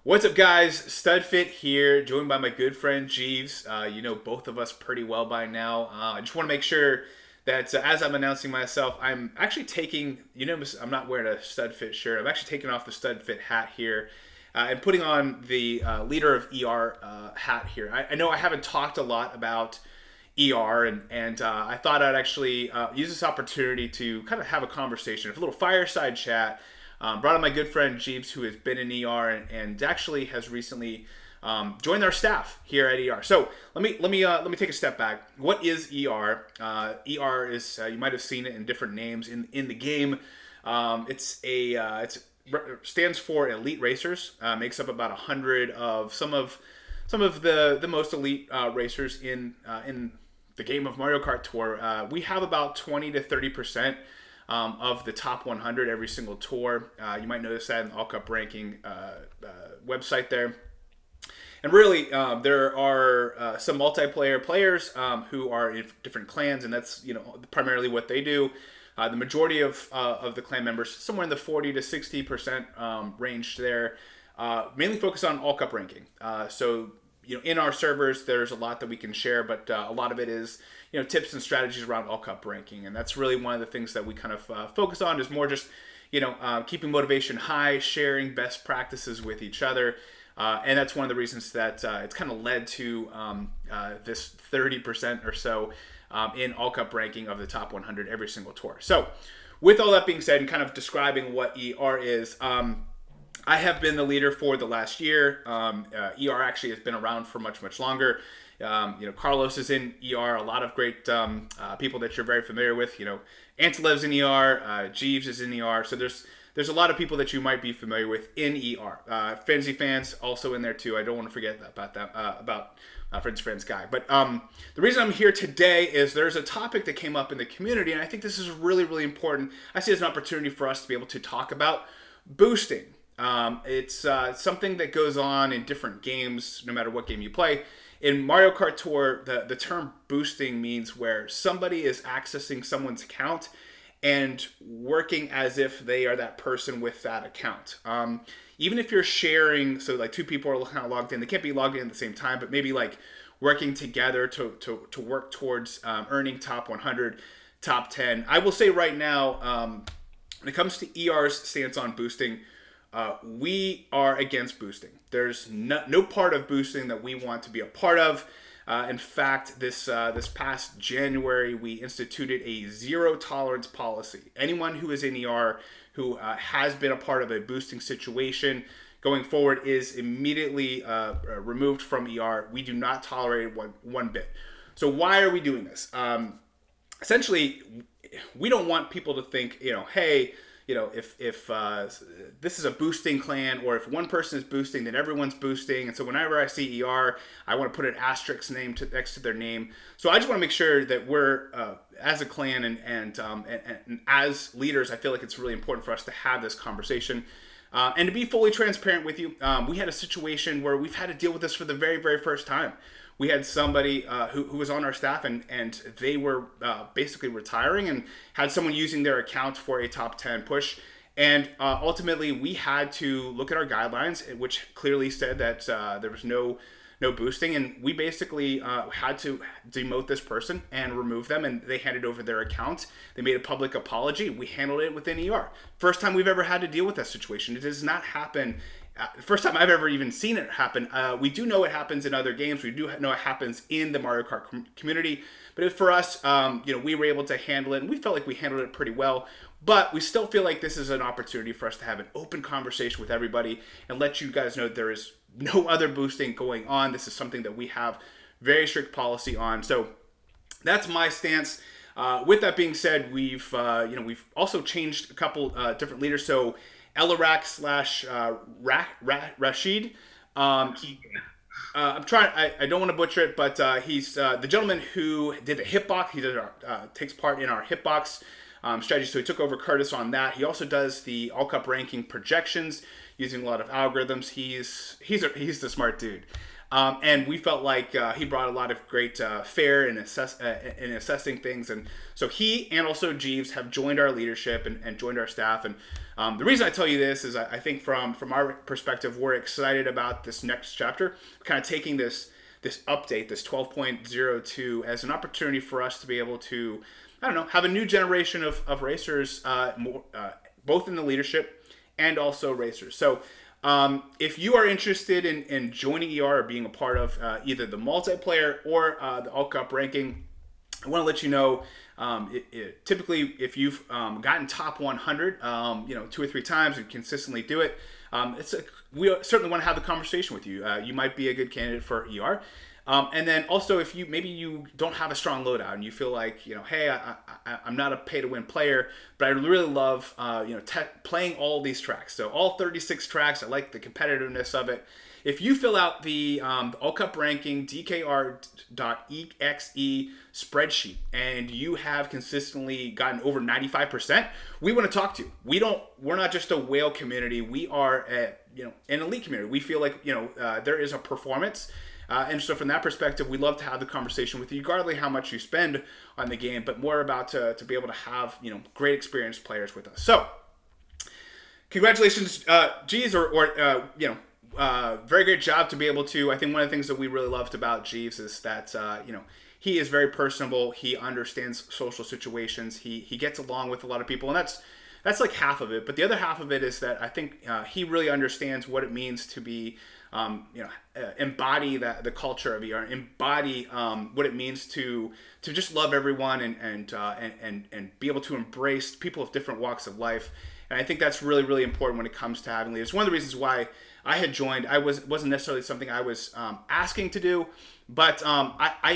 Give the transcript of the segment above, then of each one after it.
What's up, guys? StudFit here, joined by my good friend Jeeves. You know both of us pretty well by now. I just want to make sure that as I'm announcing myself, I'm actually taking, I'm not wearing a StudFit shirt. I'm actually taking off the StudFit hat here and putting on the leader of ER hat here. I know I haven't talked a lot about ER, and I thought I'd actually use this opportunity to kind of have a conversation, a little fireside chat. Brought on my good friend Jeeves, who has been in ER and actually has recently joined our staff here at ER. So let me take a step back. What is ER? ER is you might have seen it in different names in the game. It's stands for Elite Racers. Makes up about 100 of some of the most elite racers in the game of Mario Kart Tour. We have about 20 to 30% of the top 100 every single tour. You might notice that in the All Cup ranking website there. And really, there are some multiplayer players who are in different clans, and that's primarily what they do. The majority of the clan members, somewhere in the 40 to 60% range there, mainly focus on All Cup ranking. So in our servers, there's a lot that we can share, but a lot of it is tips and strategies around All Cup ranking, and that's really one of the things that we kind of focus on. Is more just keeping motivation high, sharing best practices with each other, and that's one of the reasons that it's kind of led to this 30% or so in All Cup ranking of the top 100 every single tour. So, with all that being said, and kind of describing what ER is. I have been the leader for the last year. ER actually has been around for much longer. Carlos is in ER. A lot of great people that you're very familiar with. Antelev's in ER. Jeeves is in ER. So there's a lot of people that you might be familiar with in ER. Frenzy fans also in there too. I don't want to forget about that about Frenzy Fans guy. But the reason I'm here today is there's a topic that came up in the community, and I think this is really important. I see it as an opportunity for us to be able to talk about boosting. It's something that goes on in different games, no matter what game you play. In Mario Kart Tour, the term boosting means where somebody is accessing someone's account and working as if they are that person with that account. Even if you're sharing, so like two people are kind of logged in, they can't be logged in at the same time, but maybe like working together to work towards earning top 100, top 10. I will say right now, when it comes to ER's stance on boosting, we are against boosting. There's no part of boosting that we want to be a part of. In fact, this past January, we instituted a zero tolerance policy. Anyone who is in ER who has been a part of a boosting situation going forward is immediately removed from ER. We do not tolerate it one bit. So why are we doing this? Essentially, we don't want people to think, hey, if this is a boosting clan, or if one person is boosting, then everyone's boosting. And so whenever I see ER, I want to put an asterisk name next to their name. So I just want to make sure that we're, as a clan and as leaders, I feel like it's really important for us to have this conversation. And to be fully transparent with you, we had a situation where we've had to deal with this for the very first time. We had somebody who was on our staff, and they were basically retiring, and had someone using their account for a top 10 push. And ultimately, we had to look at our guidelines, which clearly said that there was no boosting, and we basically had to demote this person and remove them, and they handed over their account. They made a public apology. We handled it within ER. First time we've ever had to deal with that situation. It does not happen. First time I've ever even seen it happen. We do know it happens in other games. We do know it happens in the Mario Kart community. But for us, we were able to handle it, and we felt like we handled it pretty well. But we still feel like this is an opportunity for us to have an open conversation with everybody and let you guys know there is no other boosting going on. This is something that we have very strict policy on. So that's my stance. With that being said, we've also changed a couple different leaders. So Elarak slash Rashid. I'm trying. I don't want to butcher it, but he's the gentleman who did the hitbox. He takes part in our hitbox strategy. So he took over Curtis on that. He also does the All Cup ranking projections. using a lot of algorithms. He's the smart dude. And we felt like he brought a lot of great fair in assessing things, and so he and also Jeeves have joined our leadership and joined our staff. And the reason I tell you this is I think from our perspective, we're excited about this next chapter, kind of taking this update, this 12.02, as an opportunity for us to be able to, I don't know, have a new generation of racers, both in the leadership and also racers. So if you are interested in joining ER or being a part of either the multiplayer or the All Cup ranking, I want to let you know. Typically, if you've gotten top 100, 2 or 3 times and consistently do it, we certainly want to have the conversation with you. You might be a good candidate for ER. And then also, if you don't have a strong loadout and you feel like, hey, I'm not a pay-to-win player, but I really love playing all these tracks. So all 36 tracks, I like the competitiveness of it. If you fill out the All Cup ranking DKR.exe spreadsheet and you have consistently gotten over 95%, we want to talk to you. We're not just a whale community. We are an elite community. We feel like there is a performance. And so from that perspective, we love to have the conversation with you, regardless how much you spend on the game, but more about to be able to have great experienced players with us. So congratulations, Jeeves, very great job to be able to. I think one of the things that we really loved about Jeeves is that he is very personable. He understands social situations. He gets along with a lot of people, and that's like half of it. But the other half of it is that I think he really understands what it means to be embody the culture of ER, embody what it means to just love everyone and be able to embrace people of different walks of life. And I think that's really, really important when it comes to having leaders. One of the reasons why I had joined, wasn't necessarily something I was asking to do, but I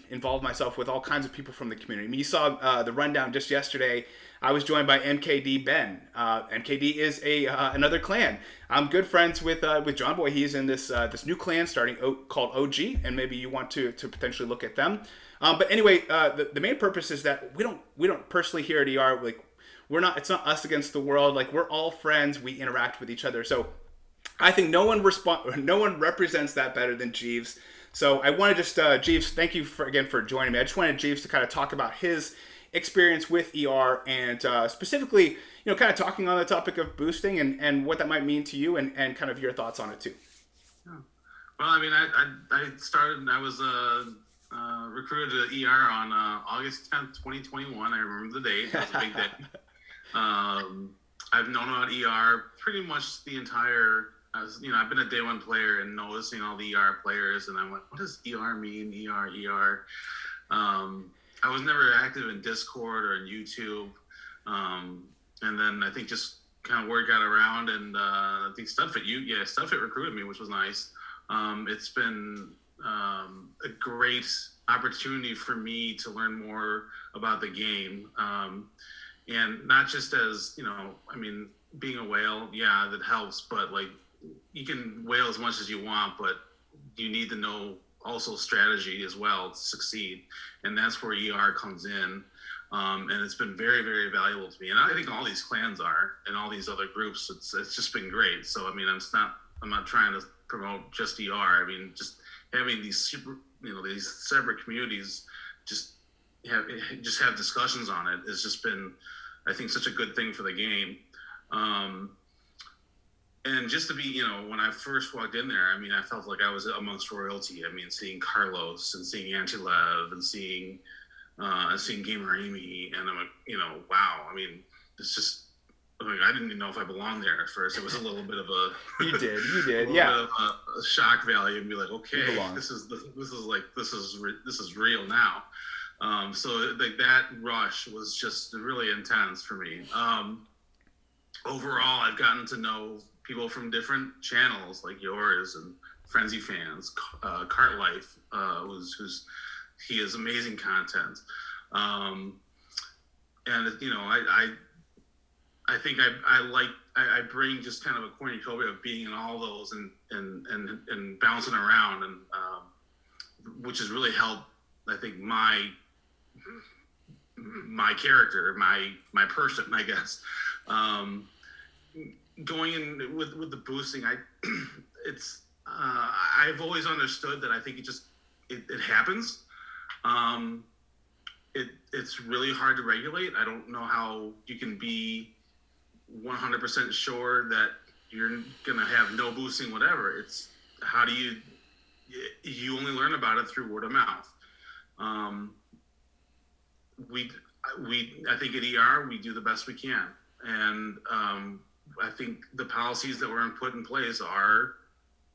involved myself with all kinds of people from the community. I mean, you saw the rundown just yesterday. I was joined by MKD Ben. MKD is another clan. I'm good friends with John Boy. He's in this new clan starting called OG, and maybe you want to potentially look at them. But anyway, the main purpose is that we don't personally here at ER, like it's not us against the world. Like, we're all friends. We interact with each other. So I think no one represents that better than Jeeves. So I want to just Jeeves, thank you again for joining me. I just wanted Jeeves to kind of talk about his experience with ER and specifically, kind of talking on the topic of boosting and what that might mean to you and kind of your thoughts on it too. Yeah. Well, I mean, I started, I was recruited to ER on August 10th, 2021. I remember the date. It was a big day. I've known about ER pretty much the entire, I've been a day one player and noticing all the ER players, and I'm like, what does ER mean? ER. I was never active in Discord or in YouTube. And then I think just kind of word got around, and I think StudFit recruited me, which was nice. It's been a great opportunity for me to learn more about the game. And not just as, being a whale, yeah, that helps, but like, you can whale as much as you want, but you need to know also strategy as well to succeed. And that's where ER comes in. And it's been very, very valuable to me. And I think all these clans are, and all these other groups, it's just been great. So, I'm not trying to promote just ER. I mean, just having these these separate communities just have discussions on it has just been, I think, such a good thing for the game. And just to be, when I first walked in there, I felt like I was amongst royalty. Seeing Carlos and seeing Antilev and seeing Gamer Amy, and I'm like, wow. It's just, I didn't even know if I belonged there at first. It was a little bit of a you did, yeah, bit of a shock value, and be like, okay, this is real now. So like that rush was just really intense for me. Overall, I've gotten to know people from different channels like yours and Frenzy Fans, Cart Life, he has amazing content. And I think I bring just kind of a cornucopia of being in all those and bouncing around, and which has really helped, I think, my character, my person, I guess. going in with the boosting, I it's I've always understood that I think it happens. Um, it's really hard to regulate. I don't know how you can be 100% sure that you're gonna have no boosting, whatever. It's how do you only learn about it through word of mouth. Um, we I think at ER we do the best we can, and I think the policies that were put in place are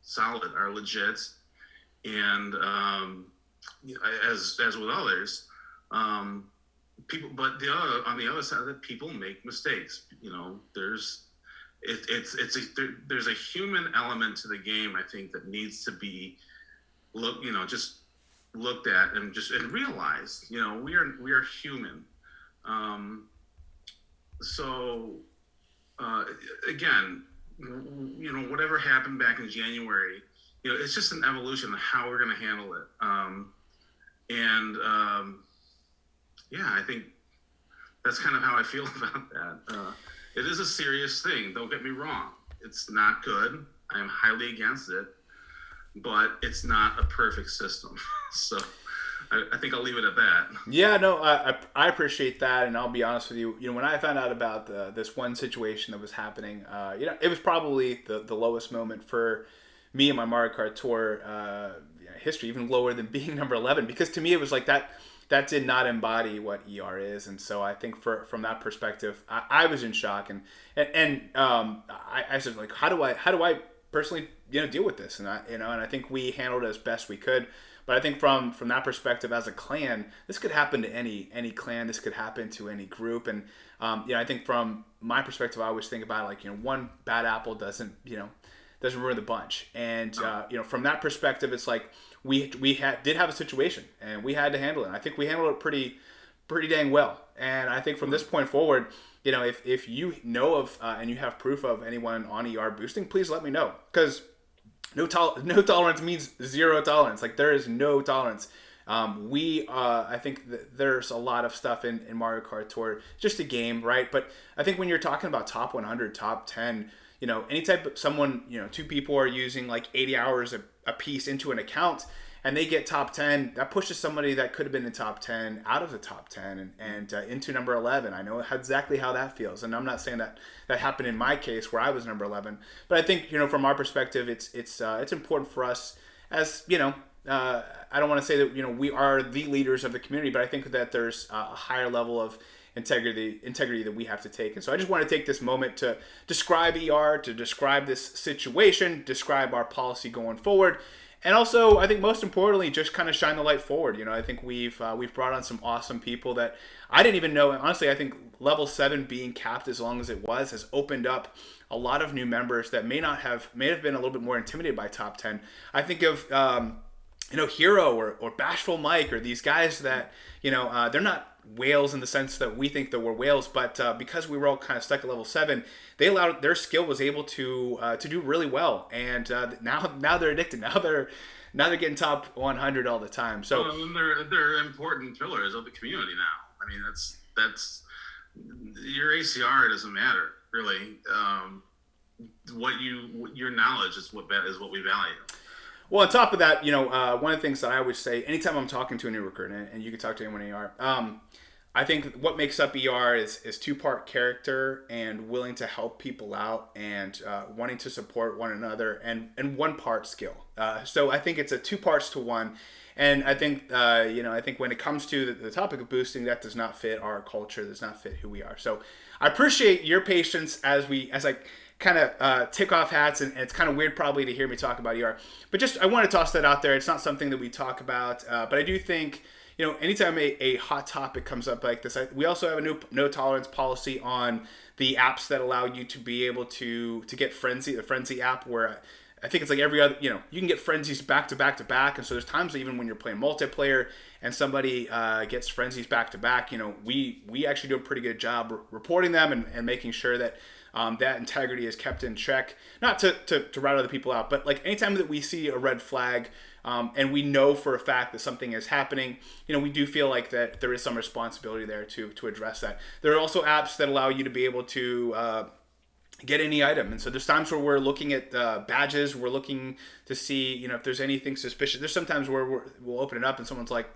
solid, are legit, and as with others, um, people. But on the other side of it, people make mistakes. There's a human element to the game. I think that needs to be just looked at and realized. We are human. Um, so again, whatever happened back in January, it's just an evolution of how we're going to handle it. And yeah, I think that's kind of how I feel about that. It is a serious thing. Don't get me wrong. It's not good. I am highly against it, but it's not a perfect system. So I think I'll leave it at that. Yeah, no, I appreciate that, and I'll be honest with you. When I found out about this one situation that was happening, it was probably the lowest moment for me and my Mario Kart Tour history, even lower than being number 11, because to me it was like that did not embody what ER is, and so I think from that perspective, I was in shock, I said, like, how do I personally deal with this, and I think we handled it as best we could. But I think from that perspective, as a clan, this could happen to any clan. This could happen to any group, and I think from my perspective, I always think about, like, one bad apple doesn't ruin the bunch. And from that perspective, it's like we did have a situation, and we had to handle it. And I think we handled it pretty dang well. And I think from this point forward, if you know of and you have proof of anyone on ER boosting, please let me know, because no tolerance means zero tolerance. Like, there is no tolerance. I think there's a lot of stuff in Mario Kart Tour, just a game, right? But I think when you're talking about top 100, top 10, any type of someone, two people are using like 80 hours a piece into an account, and they get top 10, that pushes somebody that could have been in top 10 out of the top 10 and into number 11. I know exactly how that feels, and I'm not saying that happened in my case where I was number 11, but I think from our perspective, it's important for us as I don't want to say that we are the leaders of the community, but I think that there's a higher level of integrity that we have to take. And so I just want to take this moment to describe ER, to describe this situation, describe our policy going forward, and also, I think most importantly, just kind of shine the light forward. I think we've brought on some awesome people that I didn't even know. And honestly, I think level 7 being capped as long as it was has opened up a lot of new members that may have been a little bit more intimidated by top 10. I think of Hero or Bashful Mike, or these guys that they're not whales in the sense that we think that we're whales, but because we were all kind of stuck at level 7, their skill was able to do really well, and now they're addicted. Now they're getting top 100 all the time. So they're important pillars of the community now. I mean, that's your ACR doesn't matter really. Your knowledge is what we value. Well, on top of that, one of the things that I always say anytime I'm talking to a new recruit, and you can talk to anyone in ER, I think what makes up ER is two-part character and willing to help people out and wanting to support one another, and one part skill. So I think it's a two parts to one. And I think, I think when it comes to the topic of boosting, that does not fit our culture, does not fit who we are. So I appreciate your patience as I kind of tick off hats, and it's kind of weird probably to hear me talk about ER, but just I want to toss that out there. It's not something that we talk about, but I do think anytime a hot topic comes up like this, we also have a no tolerance policy on the apps that allow you to be able to get Frenzy, the Frenzy app, where I think it's like every other, you can get frenzies back to back to back. And so there's times that even when you're playing multiplayer and somebody gets frenzies back to back, we actually do a pretty good job reporting them and making sure that that integrity is kept in check. Not to route other people out, but like anytime that we see a red flag and we know for a fact that something is happening, we do feel like that there is some responsibility there to address that. There are also apps that allow you to be able to get any item. And so there's times where we're looking at badges, we're looking to see, if there's anything suspicious. There's sometimes where we'll open it up and someone's like,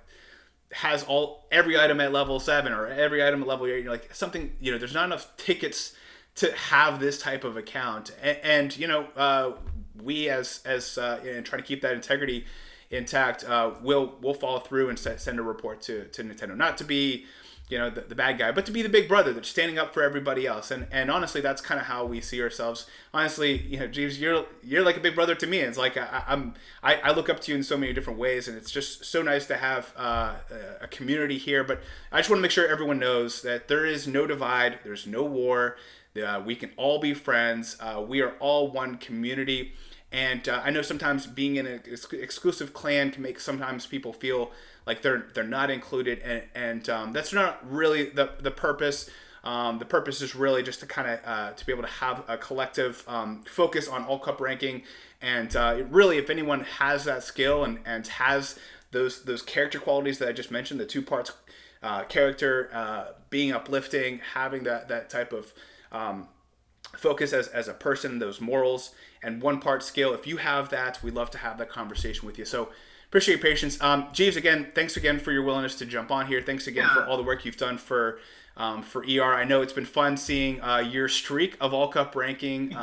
has every item at level 7 or every item at level 8. You're like, something, there's not enough tickets to have this type of account. And we as trying to keep that integrity intact, we'll follow through and send a report to Nintendo. Not to be the bad guy, but to be the big brother that's standing up for everybody else. And honestly, that's kind of how we see ourselves. Honestly, Jeeves, you're like a big brother to me. It's like I look up to you in so many different ways, and it's just so nice to have a community here. But I just want to make sure everyone knows that there is no divide, there's no war. We can all be friends. We are all one community. And I know sometimes being in an exclusive clan can make sometimes people feel like they're not included, and that's not really the purpose. The purpose is really just to kind of to be able to have a collective focus on all cup ranking, and really, if anyone has that skill and has those character qualities that I just mentioned, the two parts character, being uplifting, having that type of focus as a person, those morals, and one part skill. If you have that, we'd love to have that conversation with you. So appreciate your patience. Jeeves, again, thanks again for your willingness to jump on here. Thanks again for all the work you've done for ER. I know it's been fun seeing your streak of all cup ranking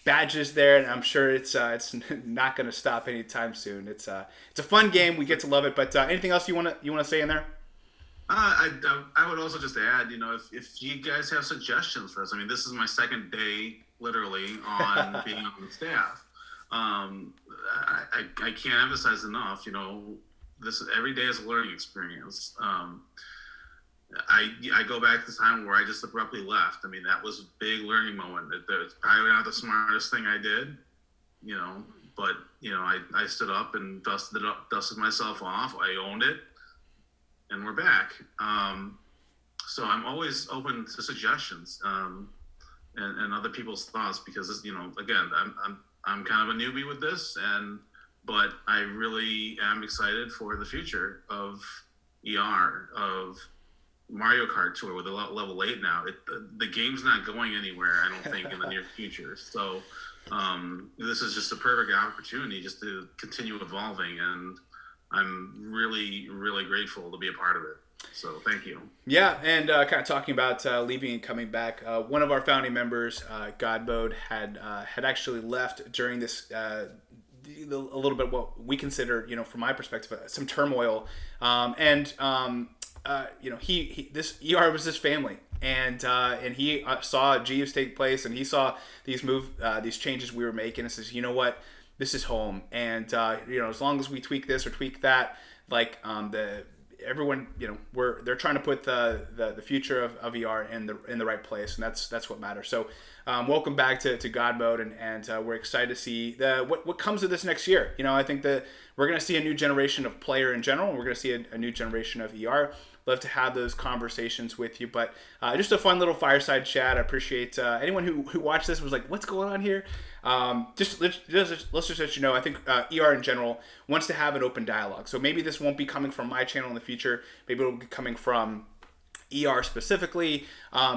badges there, and I'm sure it's not going to stop anytime soon. It's a fun game. We get to love it. But anything else you want to say in there? I would also just add, if you guys have suggestions for us, I mean, this is my second day, literally, on being on the staff. I can't emphasize enough, this every day is a learning experience. I go back to the time where I just abruptly left. I mean, that was a big learning moment. It's probably not the smartest thing I did, but I stood up and dusted myself off. I owned it. And we're back. So I'm always open to suggestions and other people's thoughts, because again, I'm kind of a newbie with this, but I really am excited for the future of ER, of Mario Kart Tour with a level 8 now. The game's not going anywhere, I don't think, in the near future. So this is just a perfect opportunity just to continue evolving, and I'm really, really grateful to be a part of it. So thank you. Yeah, and kind of talking about leaving and coming back, one of our founding members, Godbode, had actually left during this a little bit what we consider, from my perspective, some turmoil, he this ER was his family. And he saw Jeeves take place, and he saw these changes we were making, and says, you know what, this is home. And as long as we tweak this or tweak that, like everyone, they're trying to put the future of ER in the right place, and that's what matters. So welcome back to God Mode, and we're excited to see what comes of this next year. I think that we're going to see a new generation of player in general, and we're going to see a new generation of ER. Love to have those conversations with you, but just a fun little fireside chat. I appreciate anyone who watched this was like, what's going on here? Let's just let you know, I think ER in general wants to have an open dialogue. So maybe this won't be coming from my channel in the future. Maybe it'll be coming from ER specifically.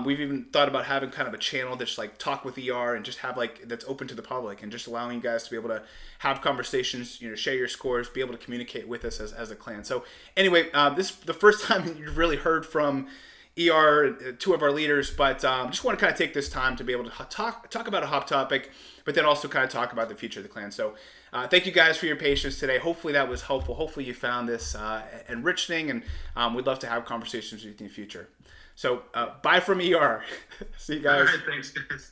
We've even thought about having kind of a channel that's like talk with ER and just have that's open to the public, and just allowing you guys to be able to have conversations, share your scores, be able to communicate with us as a clan. So anyway, this is the first time you've really heard from ER, two of our leaders, but just want to kind of take this time to be able to talk about a hot topic, but then also kind of talk about the future of the clan. So thank you guys for your patience today. Hopefully that was helpful. Hopefully you found this enriching, and we'd love to have conversations with you in the future. So bye from ER. See you guys. All right, thanks guys.